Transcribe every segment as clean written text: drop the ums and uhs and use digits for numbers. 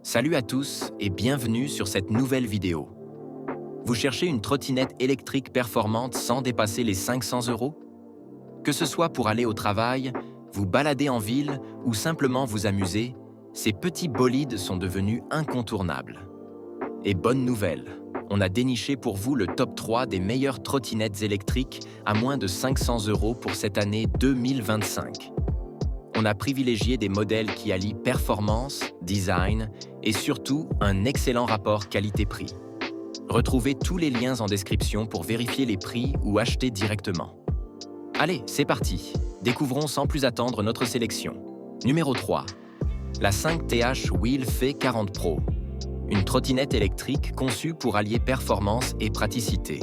Salut à tous et bienvenue sur cette nouvelle vidéo. Vous cherchez une trottinette électrique performante sans dépasser les 500 €? Que ce soit pour aller au travail, vous balader en ville ou simplement vous amuser, ces petits bolides sont devenus incontournables. Et bonne nouvelle, on a déniché pour vous le top 3 des meilleures trottinettes électriques à moins de 500 € pour cette année 2025. On a privilégié des modèles qui allient performance, design et surtout un excellent rapport qualité-prix. Retrouvez tous les liens en description pour vérifier les prix ou acheter directement. Allez, c'est parti. Découvrons sans plus attendre notre sélection. Numéro 3. La 5TH Wheel Fe 40 Pro. Une trottinette électrique conçue pour allier performance et praticité.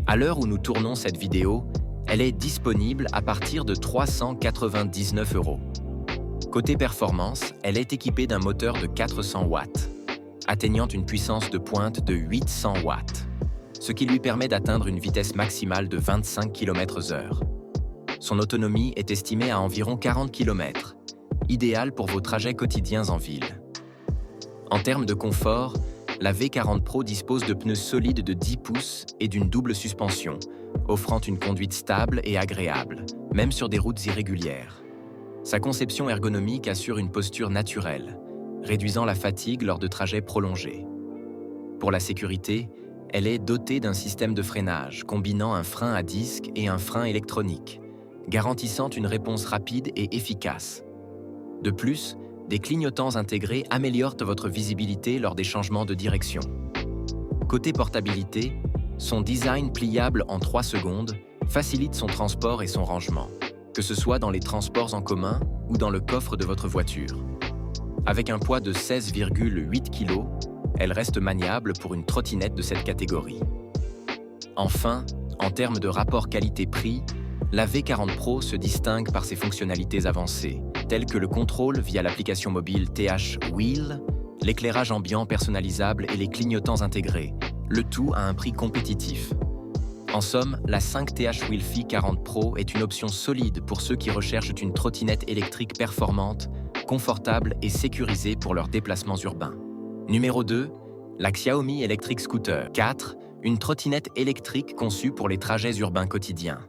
À l'heure où nous tournons cette vidéo, elle est disponible à partir de 399 €. Côté performance, elle est équipée d'un moteur de 400 watts, atteignant une puissance de pointe de 800 watts, ce qui lui permet d'atteindre une vitesse maximale de 25 km/h. Son autonomie est estimée à environ 40 km, idéale pour vos trajets quotidiens en ville. En termes de confort, la V40 Pro dispose de pneus solides de 10 pouces et d'une double suspension, offrant une conduite stable et agréable, même sur des routes irrégulières. Sa conception ergonomique assure une posture naturelle, réduisant la fatigue lors de trajets prolongés. Pour la sécurité, elle est dotée d'un système de freinage combinant un frein à disque et un frein électronique, garantissant une réponse rapide et efficace. De plus, des clignotants intégrés améliorent votre visibilité lors des changements de direction. Côté portabilité, son design pliable en 3 secondes facilite son transport et son rangement, que ce soit dans les transports en commun ou dans le coffre de votre voiture. Avec un poids de 16,8 kg, elle reste maniable pour une trottinette de cette catégorie. Enfin, en termes de rapport qualité-prix, la V40 Pro se distingue par ses fonctionnalités avancées, telles que le contrôle via l'application mobile TH Wheel, l'éclairage ambiant personnalisable et les clignotants intégrés, le tout à un prix compétitif. En somme, la 5TH Wheel Fe 40 Pro est une option solide pour ceux qui recherchent une trottinette électrique performante, confortable et sécurisée pour leurs déplacements urbains. Numéro 2. La Xiaomi Electric Scooter 4, une trottinette électrique conçue pour les trajets urbains quotidiens.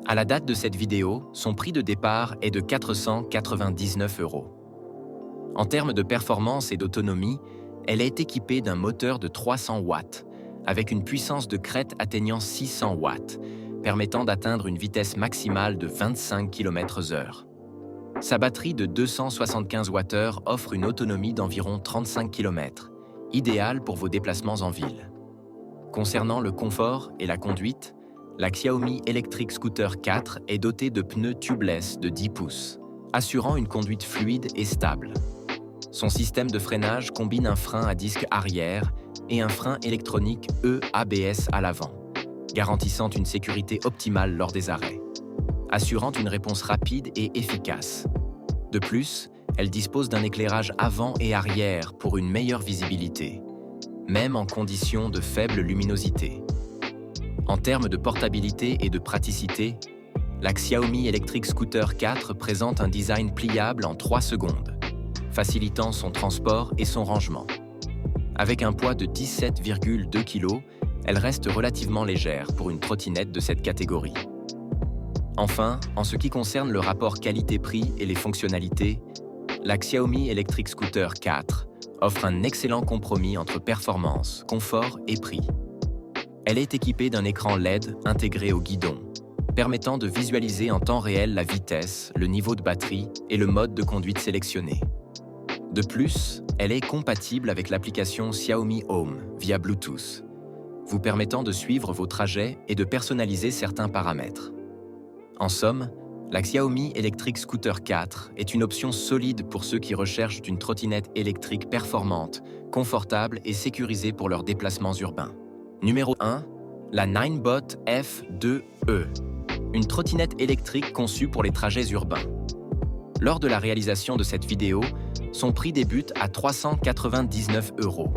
À la date de cette vidéo, son prix de départ est de 499 €. En termes de performance et d'autonomie, elle est équipée d'un moteur de 300 watts, avec une puissance de crête atteignant 600 watts, permettant d'atteindre une vitesse maximale de 25 km/h. Sa batterie de 275 Wh offre une autonomie d'environ 35 km, idéale pour vos déplacements en ville. Concernant le confort et la conduite, la Xiaomi Electric Scooter 4 est dotée de pneus tubeless de 10 pouces, assurant une conduite fluide et stable. Son système de freinage combine un frein à disque arrière et un frein électronique EABS à l'avant, garantissant une sécurité optimale lors des arrêts, assurant une réponse rapide et efficace. De plus, elle dispose d'un éclairage avant et arrière pour une meilleure visibilité, même en conditions de faible luminosité. En termes de portabilité et de praticité, la Xiaomi Electric Scooter 4 présente un design pliable en 3 secondes, facilitant son transport et son rangement. Avec un poids de 17,2 kg, elle reste relativement légère pour une trottinette de cette catégorie. Enfin, en ce qui concerne le rapport qualité-prix et les fonctionnalités, la Xiaomi Electric Scooter 4 offre un excellent compromis entre performance, confort et prix. Elle est équipée d'un écran LED intégré au guidon, permettant de visualiser en temps réel la vitesse, le niveau de batterie et le mode de conduite sélectionné. De plus, elle est compatible avec l'application Xiaomi Home via Bluetooth, vous permettant de suivre vos trajets et de personnaliser certains paramètres. En somme, la Xiaomi Electric Scooter 4 est une option solide pour ceux qui recherchent une trottinette électrique performante, confortable et sécurisée pour leurs déplacements urbains. Numéro 1. La Ninebot F2E, une trottinette électrique conçue pour les trajets urbains. Lors de la réalisation de cette vidéo, son prix débute à 399 €.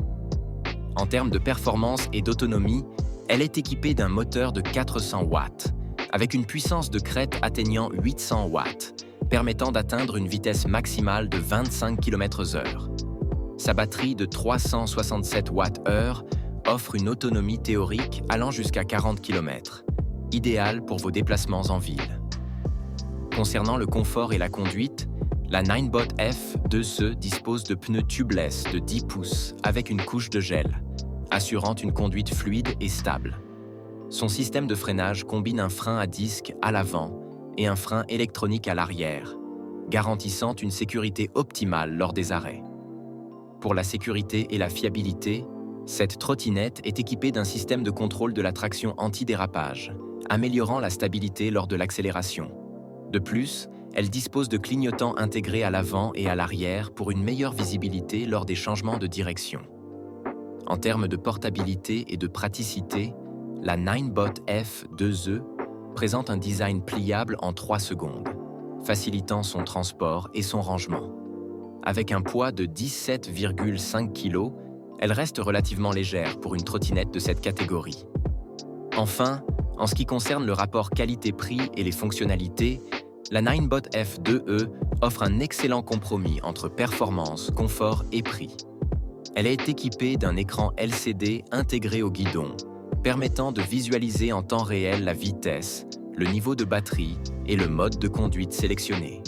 En termes de performance et d'autonomie, elle est équipée d'un moteur de 400 watts, avec une puissance de crête atteignant 800 watts, permettant d'atteindre une vitesse maximale de 25 km/h. Sa batterie de 367 Wh offre une autonomie théorique allant jusqu'à 40 km, idéale pour vos déplacements en ville. Concernant le confort et la conduite, la Ninebot F2E dispose de pneus tubeless de 10 pouces avec une couche de gel, assurant une conduite fluide et stable. Son système de freinage combine un frein à disque à l'avant et un frein électronique à l'arrière, garantissant une sécurité optimale lors des arrêts. Pour la sécurité et la fiabilité, cette trottinette est équipée d'un système de contrôle de la traction anti-dérapage, améliorant la stabilité lors de l'accélération. De plus, elle dispose de clignotants intégrés à l'avant et à l'arrière pour une meilleure visibilité lors des changements de direction. En termes de portabilité et de praticité, la Ninebot F2E présente un design pliable en 3 secondes, facilitant son transport et son rangement. Avec un poids de 17,5 kg, elle reste relativement légère pour une trottinette de cette catégorie. Enfin, en ce qui concerne le rapport qualité-prix et les fonctionnalités, la Ninebot F2E offre un excellent compromis entre performance, confort et prix. Elle est équipée d'un écran LCD intégré au guidon, permettant de visualiser en temps réel la vitesse, le niveau de batterie et le mode de conduite sélectionné.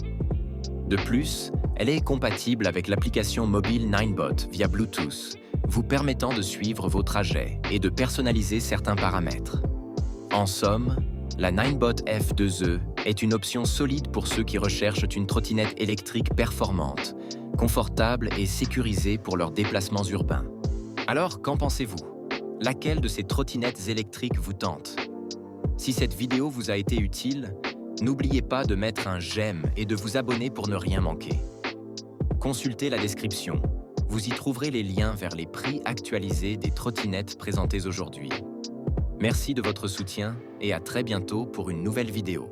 De plus, elle est compatible avec l'application mobile Ninebot via Bluetooth, vous permettant de suivre vos trajets et de personnaliser certains paramètres. En somme, la Ninebot F2E est une option solide pour ceux qui recherchent une trottinette électrique performante, confortable et sécurisée pour leurs déplacements urbains. Alors, qu'en pensez-vous? Laquelle de ces trottinettes électriques vous tente? Si cette vidéo vous a été utile, n'oubliez pas de mettre un j'aime et de vous abonner pour ne rien manquer. Consultez la description. Vous y trouverez les liens vers les prix actualisés des trottinettes présentées aujourd'hui. Merci de votre soutien et à très bientôt pour une nouvelle vidéo.